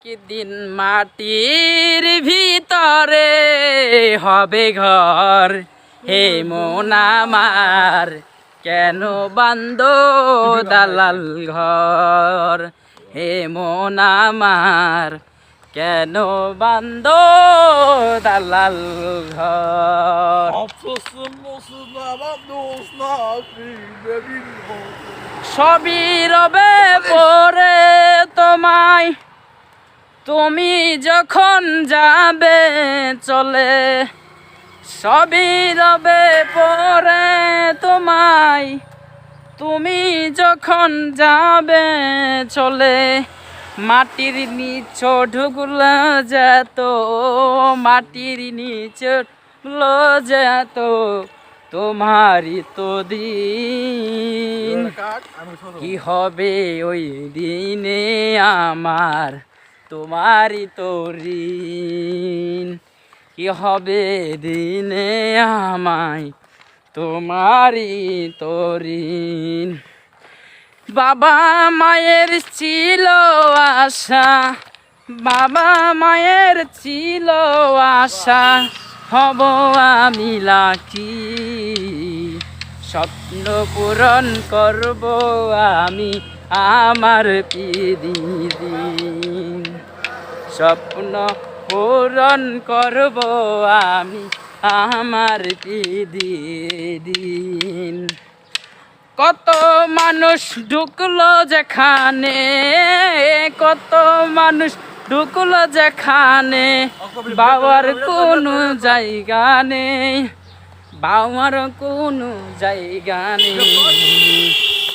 একদিন মাটির ভিতরে হবে ঘর, হে মন আমার কেন বান্দ দালাল ঘর, হে মন আমার কেন বান্দ দালাল ঘর। সবই রবে পরে তোমায়, তুমি যখন যাবে চলে, সবই রবে পরে তোমায়, তুমি যখন যাবে চলে। মাটির নিচ ঢুকলো যেত, মাটির নিচ ঢুকলো যেত, তোমারই তো দিন। কি হবে ওই দিনে আমার, তোমারই তো ঋণ। কি হবে দিনে আমায়, তোমারই তো ঋণ। বাবা মায়ের ছিল আশা, বাবা মায়ের ছিল আশা, হব আমি লাকি। স্বপ্ন পূরণ করব আমি আমার দিন, স্বপ্ন পূরণ করব আমি আমার দিন। কত মানুষ ঢুকলো যেখানে, কত মানুষ ঢুকলো যেখানে, বাবার কোনো জায়গা নেই, বাবার কোনো জায়গা নেই।